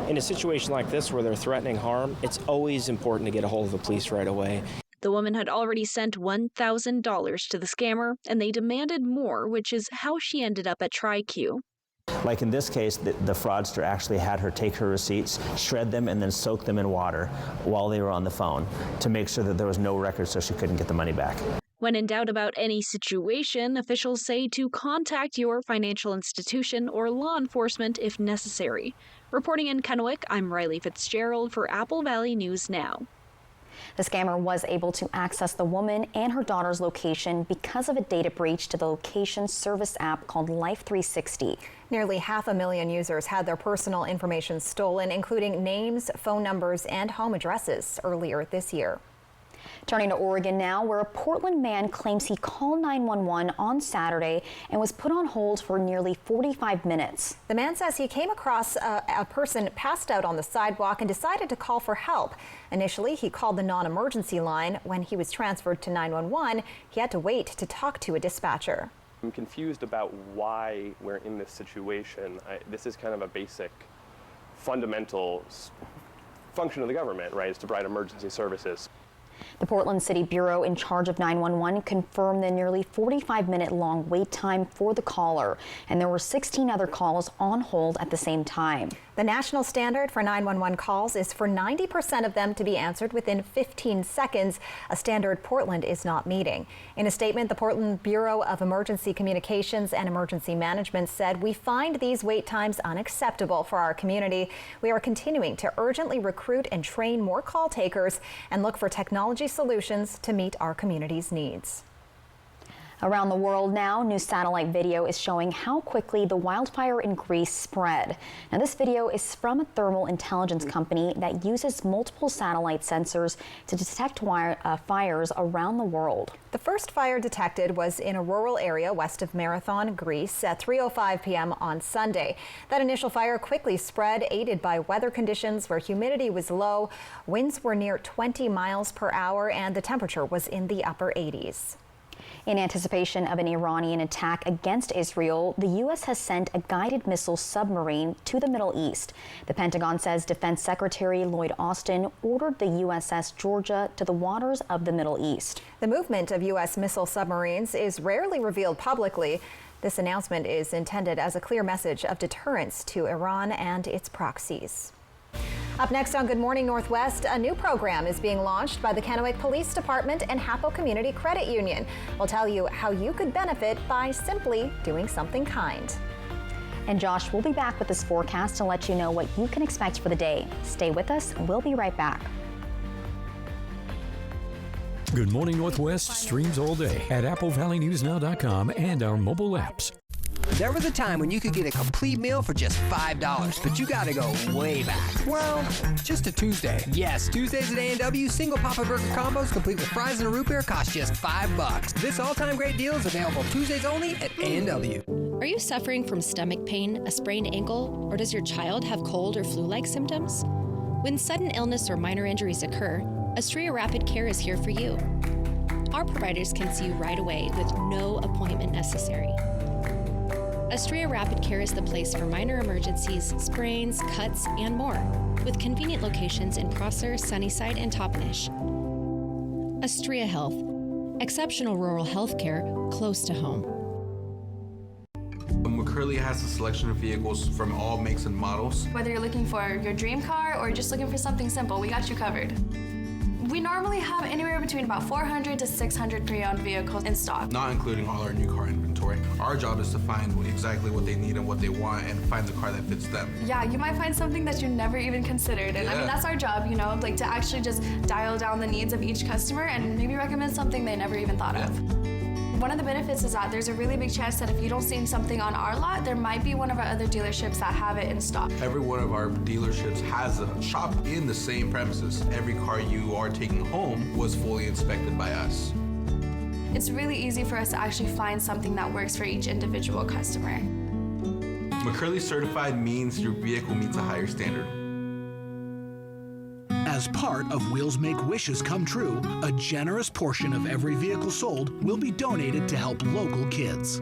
In a situation like this where they're threatening harm, it's always important to get a hold of the police right away. The woman had already sent $1,000 to the scammer, and they demanded more, which is how she ended up at TriQ. Like in this case, the fraudster actually had her take her receipts, shred them, and then soak them in water while they were on the phone to make sure that there was no record so she couldn't get the money back. When in doubt about any situation, officials say to contact your financial institution or law enforcement if necessary. Reporting in Kennewick, I'm Riley Fitzgerald for Apple Valley News Now. The scammer was able to access the woman and her daughter's location because of a data breach to the location service app called Life 360. Nearly 500,000 users had their personal information stolen, including names, phone numbers, and home addresses earlier this year. Turning to Oregon now, where a Portland man claims he called 911 on Saturday and was put on hold for nearly 45 minutes. The man says he came across a person passed out on the sidewalk and decided to call for help. Initially, he called the non-emergency line. When he was transferred to 911, he had to wait to talk to a dispatcher. I'm confused about why we're in this situation. This is kind of a basic, fundamental function of the government, right, is to provide emergency services. The Portland City Bureau in charge of 911 confirmed the nearly 45-minute long wait time for the caller, and there were 16 other calls on hold at the same time. The national standard for 911 calls is for 90% of them to be answered within 15 seconds, a standard Portland is not meeting. In a statement, the Portland Bureau of Emergency Communications and Emergency Management said, "We find these wait times unacceptable for our community. We are continuing to urgently recruit and train more call takers and look for technology solutions to meet our community's needs." Around the world now, new satellite video is showing how quickly the wildfire in Greece spread. Now, this video is from a thermal intelligence company that uses multiple satellite sensors to detect fires around the world. The first fire detected was in a rural area west of Marathon, Greece, at 3:05 p.m. on Sunday. That initial fire quickly spread, aided by weather conditions where humidity was low, winds were near 20 miles per hour, and the temperature was in the upper 80s. In anticipation of an Iranian attack against Israel, the U.S. has sent a guided missile submarine to the Middle East. The Pentagon says Defense Secretary Lloyd Austin ordered the USS Georgia to the waters of the Middle East. The movement of U.S. missile submarines is rarely revealed publicly. This announcement is intended as a clear message of deterrence to Iran and its proxies. Up next on Good Morning Northwest, a new program is being launched by the Kennewick Police Department and Hapo Community Credit Union. We'll tell you how you could benefit by simply doing something kind. And Josh, we'll be back with this forecast to let you know what you can expect for the day. Stay with us. We'll be right back. Good Morning Northwest streams all day at AppleValleyNewsNow.com and our mobile apps. There was a time when you could get a complete meal for just $5, but you gotta go way back. Well, just a Tuesday. Yes, Tuesdays at A&W, single Papa Burger combos complete with fries and a root beer cost just $5. This all-time great deal is available Tuesdays only at A&W. Are you suffering from stomach pain, a sprained ankle, or does your child have cold or flu-like symptoms? When sudden illness or minor injuries occur, Astria Rapid Care is here for you. Our providers can see you right away with no appointment necessary. Astrea Rapid Care is the place for minor emergencies, sprains, cuts, and more, with convenient locations in Prosser, Sunnyside, and Toppenish. Astrea Health, exceptional rural health care close to home. McCurley has a selection of vehicles from all makes and models. Whether you're looking for your dream car or just looking for something simple, we got you covered. We normally have anywhere between about 400 to 600 pre-owned vehicles in stock. Not including all our new car inventory. Our job is to find exactly what they need and what they want and find the car that fits them. Yeah, you might find something that you never even considered. And I mean, that's our job, you know, like to actually just dial down the needs of each customer and maybe recommend something they never even thought of. One of the benefits is that there's a really big chance that if you don't see something on our lot, there might be one of our other dealerships that have it in stock. Every one of our dealerships has a shop in the same premises. Every car you are taking home was fully inspected by us. It's really easy for us to actually find something that works for each individual customer. McCurley certified means your vehicle meets a higher standard. As part of Wheels Make Wishes Come True, a generous portion of every vehicle sold will be donated to help local kids.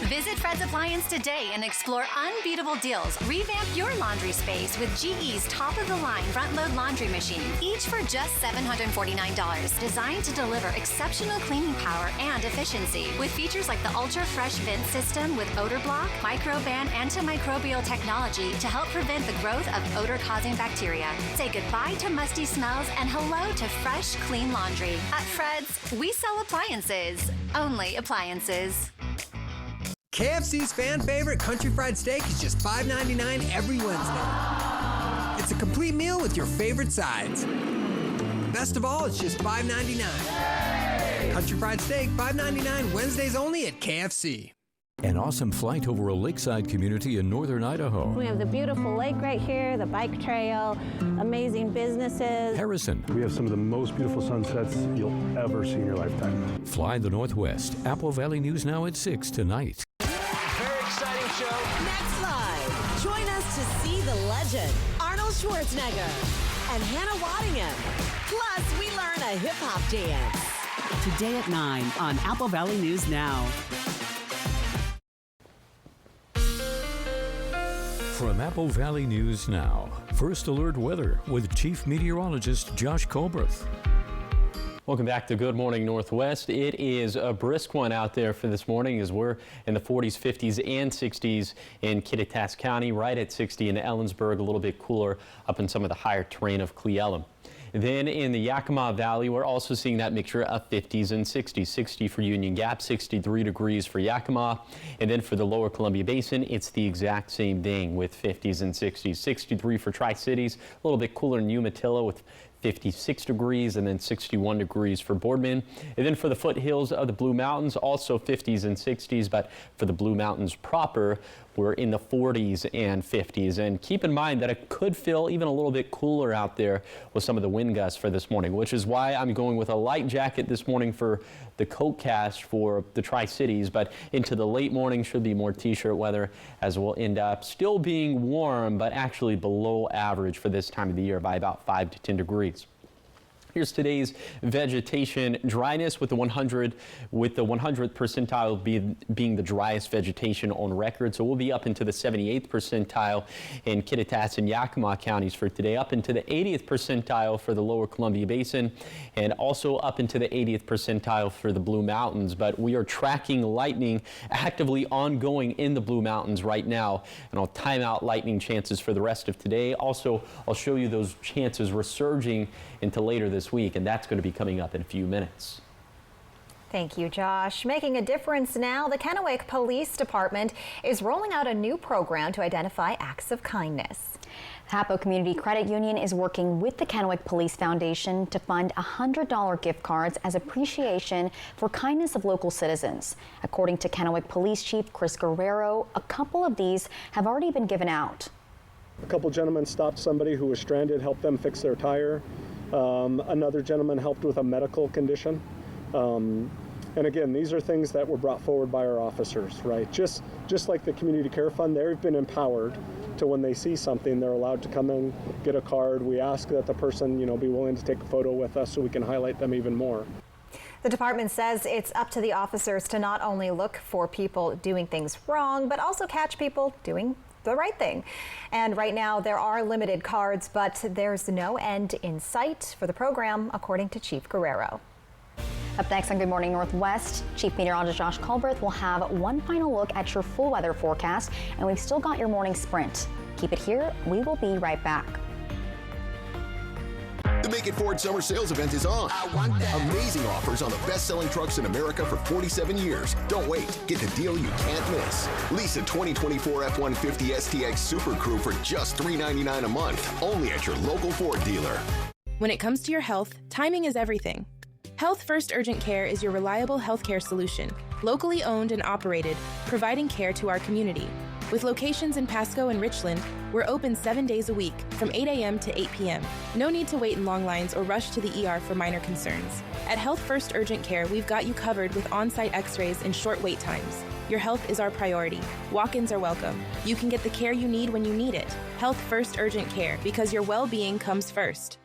Visit Fred's Appliance today and explore unbeatable deals. Revamp your laundry space with GE's top-of-the-line front-load laundry machine, each for just $749. Designed to deliver exceptional cleaning power and efficiency. With features like the Ultra Fresh Vent System with odor block, microban antimicrobial technology to help prevent the growth of odor-causing bacteria. Say goodbye to musty smells and hello to fresh, clean laundry. At Fred's, we sell appliances. Only appliances. KFC's fan favorite country fried steak is just $5.99 every Wednesday. It's a complete meal with your favorite sides. Best of all, it's just $5.99. Country fried steak, $5.99 Wednesdays only at KFC. An awesome flight over a lakeside community in northern Idaho. We have the beautiful lake right here, the bike trail, amazing businesses. Harrison. We have some of the most beautiful sunsets you'll ever see in your lifetime. Fly the Northwest. Apple Valley News Now at 6 tonight. Very exciting show. Next live, join us to see the legend, Arnold Schwarzenegger and Hannah Waddingham. Plus, we learn a hip-hop dance. Today at 9 on Apple Valley News Now. From Apple Valley News Now, First Alert Weather with Chief Meteorologist Josh Colbreth. Welcome back to Good Morning Northwest. It is a brisk one out there for this morning as we're in the 40s, 50s, and 60s in Kittitas County, right at 60 in Ellensburg, a little bit cooler up in some of the higher terrain of Cle Elum. Then in the Yakima Valley, we're also seeing that mixture of 50s and 60s. 60 for Union Gap, 63 degrees for Yakima. And then for the lower Columbia Basin, it's the exact same thing with 50s and 60s. 63 for Tri-Cities, a little bit cooler in Umatilla with 56 degrees and then 61 degrees for Boardman. And then for the foothills of the Blue Mountains, also 50s and 60s, but for the Blue Mountains proper, we're in the 40s and 50s. And keep in mind that it could feel even a little bit cooler out there with some of the wind gusts for this morning, which is why I'm going with a light jacket this morning for the coat cast for the Tri-Cities, but into the late morning should be more t-shirt weather as we'll end up still being warm, but actually below average for this time of the year by about 5 to 10 degrees. Here's today's vegetation dryness with the 100th percentile being the driest vegetation on record. So we'll be up into the 78th percentile in Kittitas and Yakima counties for today, up into the 80th percentile for the lower Columbia Basin, and also up into the 80th percentile for the Blue Mountains. But we are tracking lightning actively ongoing in the Blue Mountains right now, and I'll time out lightning chances for the rest of today. Also, I'll show you those chances resurging into later this week, and that's going to be coming up in a few minutes. Thank you, Josh. Making a difference now, the Kennewick Police Department is rolling out a new program to identify acts of kindness. Hapo Community Credit Union is working with the Kennewick Police Foundation to fund $100 gift cards as appreciation for kindness of local citizens. According to Kennewick Police Chief Chris Guerrero, a couple of these have already been given out. A couple gentlemen stopped somebody who was stranded, helped them fix their tire. Another gentleman helped with a medical condition. And again, these are things that were brought forward by our officers, right? Just like the Community Care Fund, they've been empowered to when they see something, they're allowed to come in, get a card. We ask that the person, be willing to take a photo with us so we can highlight them even more. The department says it's up to the officers to not only look for people doing things wrong, but also catch people doing the right thing. And right now there are limited cards, but there's no end in sight for the program, according to Chief Guerrero. Up next on Good Morning Northwest, Chief Meteorologist Josh Colberth will have one final look at your full weather forecast, and we've still got your morning sprint. Keep it here. We will be right back. The Make It Ford Summer Sales Event is on. Amazing offers on the best-selling trucks in America for 47 years. Don't wait. Get the deal you can't miss. Lease a 2024 F-150 STX Super Crew for just $399 a month, only at your local Ford dealer. When it comes to your health, timing is everything. Health First Urgent Care is your reliable healthcare solution, locally owned and operated, providing care to our community. With locations in Pasco and Richland, we're open 7 days a week from 8 a.m. to 8 p.m. No need to wait in long lines or rush to the ER for minor concerns. At Health First Urgent Care, we've got you covered with on-site x-rays and short wait times. Your health is our priority. Walk-ins are welcome. You can get the care you need when you need it. Health First Urgent Care, because your well-being comes first.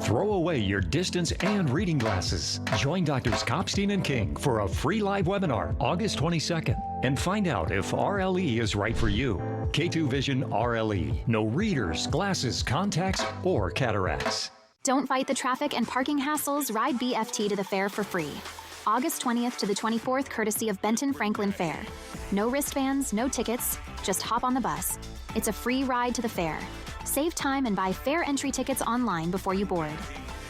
Throw away your distance and reading glasses. Join Drs. Kopstein and King for a free live webinar August 22nd and find out if RLE is right for you. K2 Vision RLE. No readers, glasses, contacts, or cataracts. Don't fight the traffic and parking hassles. Ride BFT to the fair for free. August 20th to the 24th, courtesy of Benton Franklin Fair. No wristbands, no tickets. Just hop on the bus. It's a free ride to the fair. Save time and buy fair entry tickets online before you board.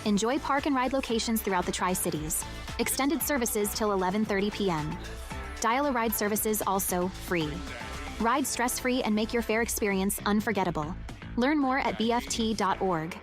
Enjoy park and ride locations throughout the Tri-Cities. Extended services till 11:30 p.m. Dial-a-ride services also free. Ride stress-free and make your fair experience unforgettable. Learn more at bft.org.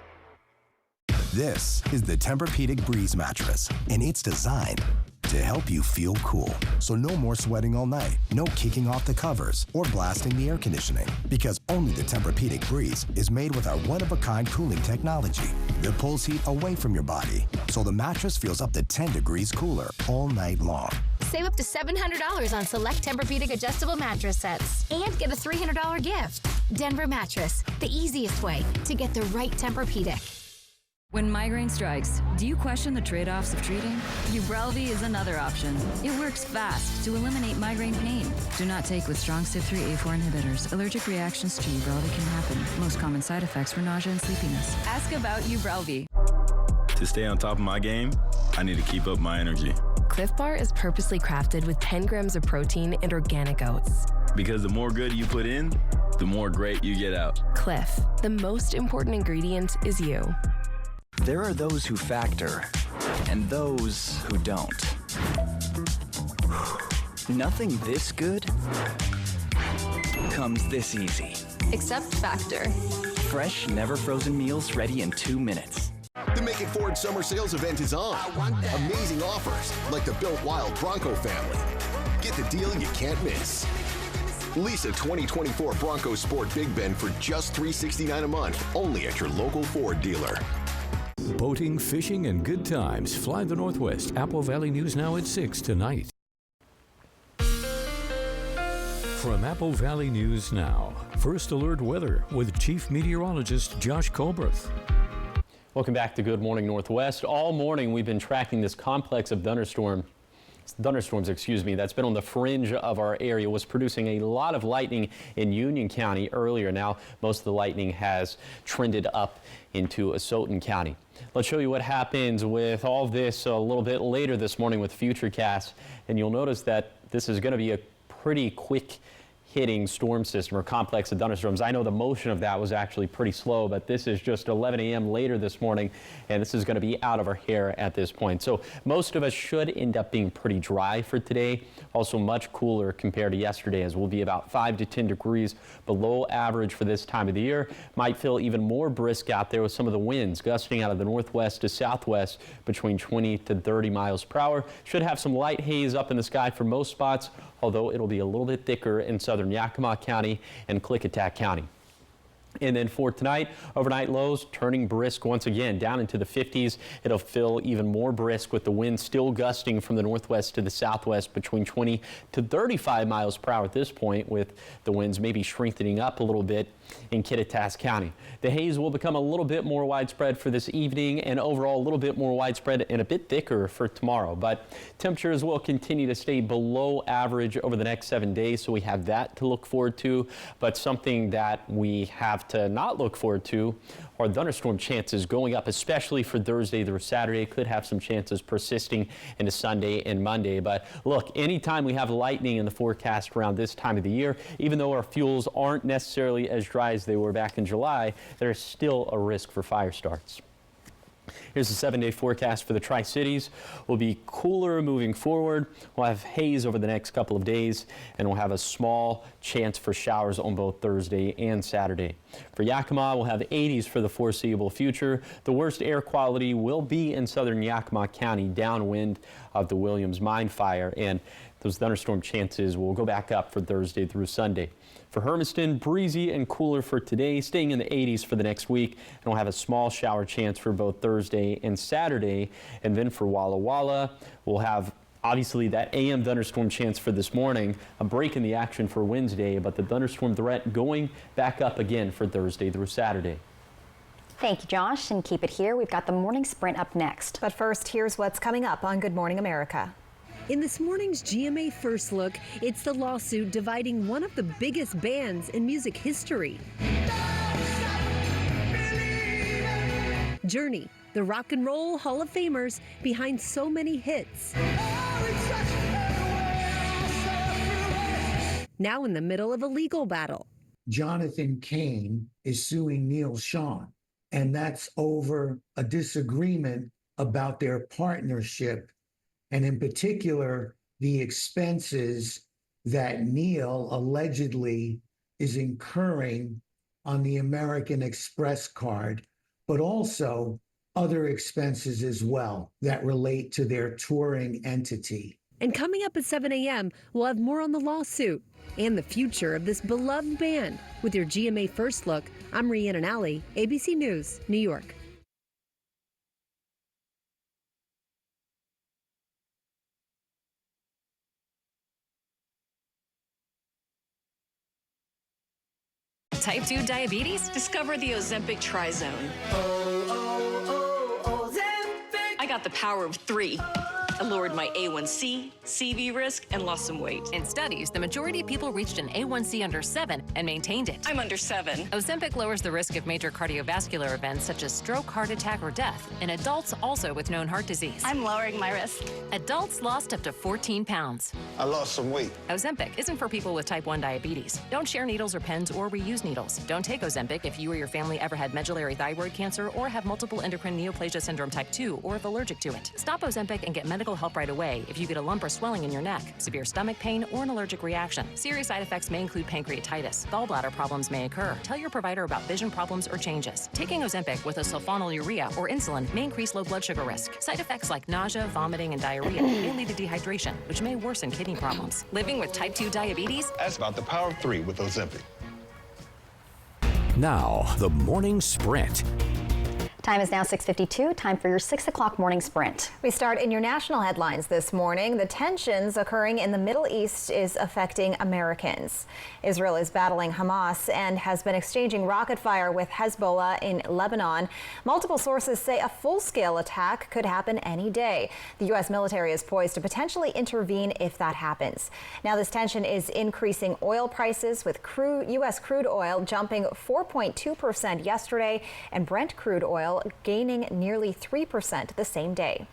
This is the Tempur-Pedic Breeze mattress, and it's designed to help you feel cool. So no more sweating all night, no kicking off the covers or blasting the air conditioning, because only the Tempur-Pedic Breeze is made with our one-of-a-kind cooling technology that pulls heat away from your body, so the mattress feels up to 10 degrees cooler all night long. Save up to $700 on select Tempur-Pedic adjustable mattress sets and get a $300 gift. Denver Mattress, the easiest way to get the right Tempur-Pedic. When migraine strikes, do you question the trade-offs of treating? Ubrelvy is another option. It works fast to eliminate migraine pain. Do not take with strong CYP3A4 inhibitors. Allergic reactions to Ubrelvy can happen. Most common side effects were nausea and sleepiness. Ask about Ubrelvy. To stay on top of my game, I need to keep up my energy. Cliff Bar is purposely crafted with 10 grams of protein and organic oats. Because the more good you put in, the more great you get out. Cliff, the most important ingredient is you. There are those who factor and those who don't. Nothing this good comes this easy. Except Factor. Fresh, never frozen meals ready in 2 minutes. The Make It Ford Summer Sales Event is on. Amazing offers, like the Built Wild Bronco family. Get the deal you can't miss. Lease a 2024 Bronco Sport Big Ben for just $369 a month, only at your local Ford dealer. Boating, fishing, and good times. Fly the Northwest. Apple Valley News Now at 6 tonight. From Apple Valley News Now, First Alert Weather with Chief Meteorologist Josh Colberth. Welcome back to Good Morning Northwest. All morning we've been tracking this complex of thunderstorms, that's been on the fringe of our area, was producing a lot of lightning in Union County earlier. Now most of the lightning has trended up into Asotin County. Let's show you what happens with all of this a little bit later this morning with Futurecast, and you'll notice that this is going to be a pretty quick hitting storm system or complex of thunderstorms. I know the motion of that was actually pretty slow, but this is just 11 a.m. later this morning, and this is going to be out of our hair at this point. So most of us should end up being pretty dry for today. Also much cooler compared to yesterday, as we'll be about 5 to 10 degrees below average for this time of the year. Might feel even more brisk out there with some of the winds gusting out of the northwest to southwest between 20 to 30 miles per hour. Should have some light haze up in the sky for most spots, although it'll be a little bit thicker in southern Yakima County and Klickitat County. And then for tonight, overnight lows turning brisk once again down into the 50s. It'll feel even more brisk with the wind still gusting from the northwest to the southwest between 20 to 35 miles per hour at this point, with the winds maybe strengthening up a little bit in Kittitas County. The haze will become a little bit more widespread for this evening and overall a little bit more widespread and a bit thicker for tomorrow. But temperatures will continue to stay below average over the next 7 days, so we have that to look forward to. But something that we have to not look forward to are thunderstorm chances going up, especially for Thursday through Saturday. Could have some chances persisting into Sunday and Monday. But look, anytime we have lightning in the forecast around this time of the year, even though our fuels aren't necessarily as dry as they were back in July, there's still a risk for fire starts. Here's the 7-day forecast for the Tri-Cities. We'll be cooler moving forward. We'll have haze over the next couple of days, and we'll have a small chance for showers on both Thursday and Saturday. For Yakima, we'll have 80s for the foreseeable future. The worst air quality will be in southern Yakima County, downwind of the Williams mine fire, and those thunderstorm chances will go back up for Thursday through Sunday. For Hermiston, breezy and cooler for today, staying in the 80s for the next week, and we'll have a small shower chance for both Thursday and Saturday. And then for Walla Walla, we'll have obviously that AM thunderstorm chance for this morning, a break in the action for Wednesday, but the thunderstorm threat going back up again for Thursday through Saturday. Thank you, Josh, and keep it here. We've got the morning sprint up next. But first, here's what's coming up on Good Morning America. In this morning's GMA First Look, it's the lawsuit dividing one of the biggest bands in music history. Journey, the Rock and Roll Hall of Famers behind so many hits. Now in the middle of a legal battle. Jonathan Cain is suing Neil Schon, and that's over a disagreement about their partnership, and in particular, the expenses that Neil allegedly is incurring on the American Express card, but also other expenses as well that relate to their touring entity. And coming up at 7 a.m., we'll have more on the lawsuit and the future of this beloved band. With your GMA First Look, I'm Rhiannon Alley, ABC News, New York. Type 2 diabetes? Discover the Ozempic Trizone. Ozempic! I got the power of 3. I lowered my A1C, CV risk, and lost some weight. In studies, the majority of people reached an A1C under 7 and maintained it. I'm under 7. Ozempic lowers the risk of major cardiovascular events such as stroke, heart attack, or death in adults also with known heart disease. I'm lowering my risk. Adults lost up to 14 pounds. I lost some weight. Ozempic isn't for people with type 1 diabetes. Don't share needles or pens or reuse needles. Don't take Ozempic if you or your family ever had medullary thyroid cancer or have multiple endocrine neoplasia syndrome type 2 or if allergic to it. Stop Ozempic and get medical help right away if you get a lump or swelling in your neck, severe stomach pain, or an allergic reaction. Serious side effects may include pancreatitis. Gallbladder problems may occur. Tell your provider about vision problems or changes. Taking Ozempic with a sulfonylurea or insulin may increase low blood sugar risk. Side effects like nausea, vomiting, and diarrhea may lead to dehydration, which may worsen kidney problems. Living with type 2 diabetes? That's about the power of 3 with Ozempic. Now, the morning sprint. Time is now 6:52. Time for your 6 o'clock morning sprint. We start in your national headlines this morning. The tensions occurring in the Middle East is affecting Americans. Israel is battling Hamas and has been exchanging rocket fire with Hezbollah in Lebanon. Multiple sources say a full-scale attack could happen any day. The U.S. military is poised to potentially intervene if that happens. Now, this tension is increasing oil prices, with U.S. crude oil jumping 4.2% yesterday and Brent crude oil gaining nearly 3% the same day.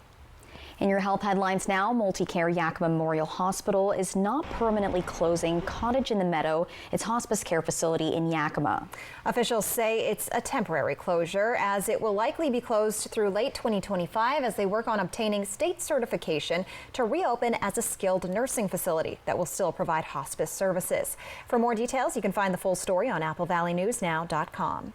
In your health headlines now, Multicare Yakima Memorial Hospital is not permanently closing Cottage in the Meadow, its hospice care facility in Yakima. Officials say it's a temporary closure, as it will likely be closed through late 2025 as they work on obtaining state certification to reopen as a skilled nursing facility that will still provide hospice services. For more details, you can find the full story on AppleValleyNewsNow.com.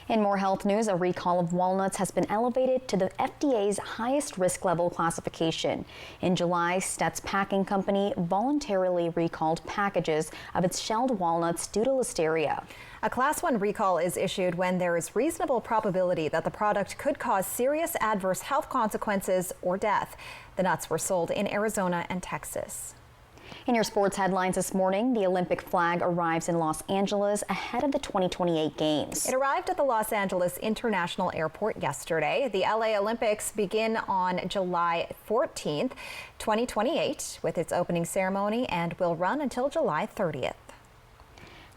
In more health news, a recall of walnuts has been elevated to the FDA's highest risk level classification. In July, Stet's Packing Company voluntarily recalled packages of its shelled walnuts due to listeria. A Class 1 recall is issued when there is reasonable probability that the product could cause serious adverse health consequences or death. The nuts were sold in Arizona and Texas. In your sports headlines this morning, the Olympic flag arrives in Los Angeles ahead of the 2028 Games. It arrived at the Los Angeles International Airport yesterday. The LA Olympics begin on July 14th, 2028, with its opening ceremony and will run until July 30th.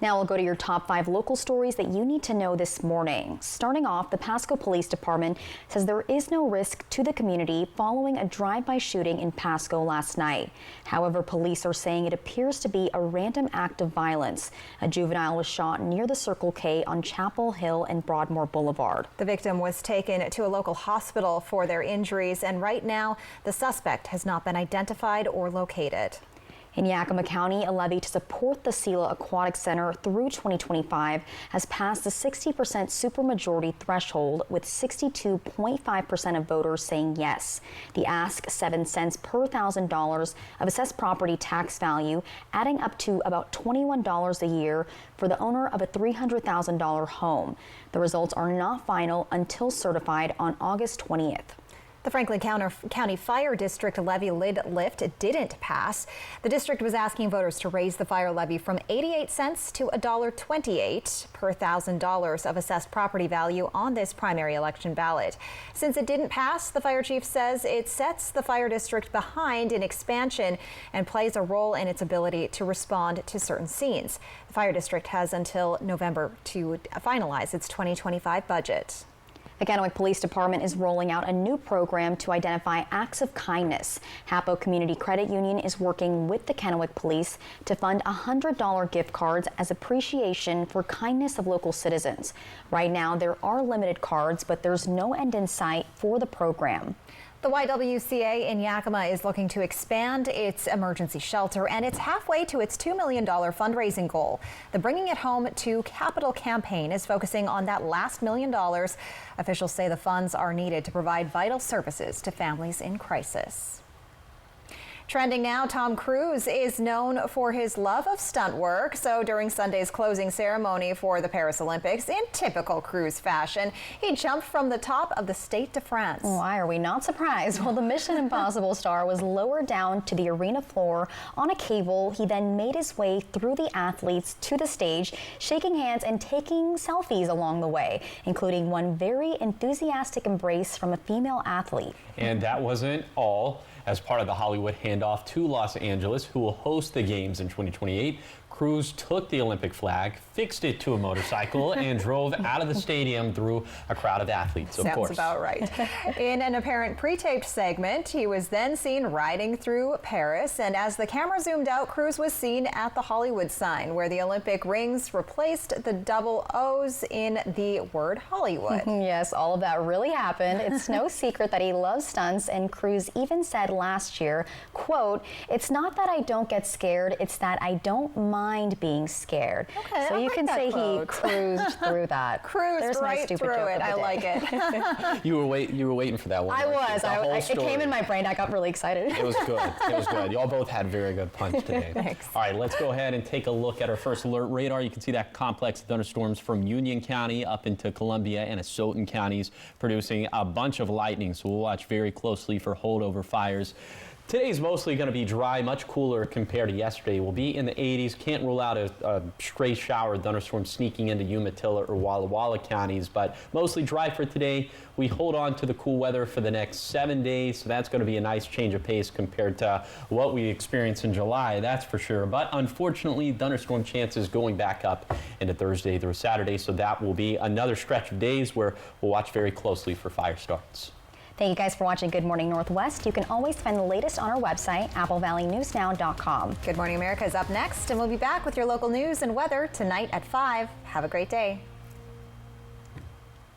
Now we'll go to your top 5 local stories that you need to know this morning. Starting off, the Pasco Police Department says there is no risk to the community following a drive-by shooting in Pasco last night. However, police are saying it appears to be a random act of violence. A juvenile was shot near the Circle K on Chapel Hill and Broadmoor Boulevard. The victim was taken to a local hospital for their injuries, and right now the suspect has not been identified or located. In Yakima County, a levy to support the Sela Aquatic Center through 2025 has passed the 60% supermajority threshold, with 62.5% of voters saying yes. The ask, 7 cents per $1,000 of assessed property tax value, adding up to about $21 a year for the owner of a $300,000 home. The results are not final until certified on August 20th. The Franklin County Fire District levy lid lift didn't pass. The district was asking voters to raise the fire levy from 88 cents to $1.28 per $1,000 of assessed property value on this primary election ballot. Since it didn't pass, the fire chief says it sets the fire district behind in expansion and plays a role in its ability to respond to certain scenes. The fire district has until November to finalize its 2025 budget. The Kennewick Police Department is rolling out a new program to identify acts of kindness. Hapo Community Credit Union is working with the Kennewick Police to fund $100 gift cards as appreciation for kindness of local citizens. Right now, there are limited cards, but there's no end in sight for the program. The YWCA in Yakima is looking to expand its emergency shelter, and it's halfway to its $2 million fundraising goal. The Bringing It Home to Capital campaign is focusing on that last $1 million. Officials say the funds are needed to provide vital services to families in crisis. Trending now, Tom Cruise is known for his love of stunt work. So during Sunday's closing ceremony for the Paris Olympics, in typical Cruise fashion, he jumped from the top of the Stade de France. Why are we not surprised? Well, the Mission Impossible star was lowered down to the arena floor on a cable. He then made his way through the athletes to the stage, shaking hands and taking selfies along the way, including one very enthusiastic embrace from a female athlete. And that wasn't all. As part of the Hollywood handoff to Los Angeles, who will host the Games in 2028, Cruise took the Olympic flag, fixed it to a motorcycle, and drove out of the stadium through a crowd of athletes, of course. Sounds about right. In an apparent pre-taped segment, he was then seen riding through Paris, and as the camera zoomed out, Cruise was seen at the Hollywood sign, where the Olympic rings replaced the double O's in the word Hollywood. Yes, all of that really happened. It's no secret that he loves stunts, and Cruise even said last year, quote, "It's not that I don't get scared, it's that I don't mind being scared." Okay, so you can say quote. He cruised through that. Cruised right through it. I like it. You were waiting for that one. I was. It came in my brain. I got really excited. It was good. It was good. Y'all both had very good punch today. Thanks. All right, let's go ahead and take a look at our first alert radar. You can see that complex of thunderstorms from Union County up into Columbia and Asotin counties, producing a bunch of lightning. So we'll watch very closely for holdover fires. Today's mostly going to be dry, much cooler compared to yesterday. We'll be in the 80s. Can't rule out a stray shower thunderstorm sneaking into Umatilla or Walla Walla counties, but mostly dry for today. We hold on to the cool weather for the next 7 days, so that's going to be a nice change of pace compared to what we experienced in July, that's for sure. But unfortunately, thunderstorm chances going back up into Thursday through Saturday, so that will be another stretch of days where we'll watch very closely for fire starts. Thank you guys for watching Good Morning Northwest. You can always find the latest on our website, applevalleyNewsNow.com. Good Morning America is up next, and we'll be back with your local news and weather tonight at 5. Have a great day.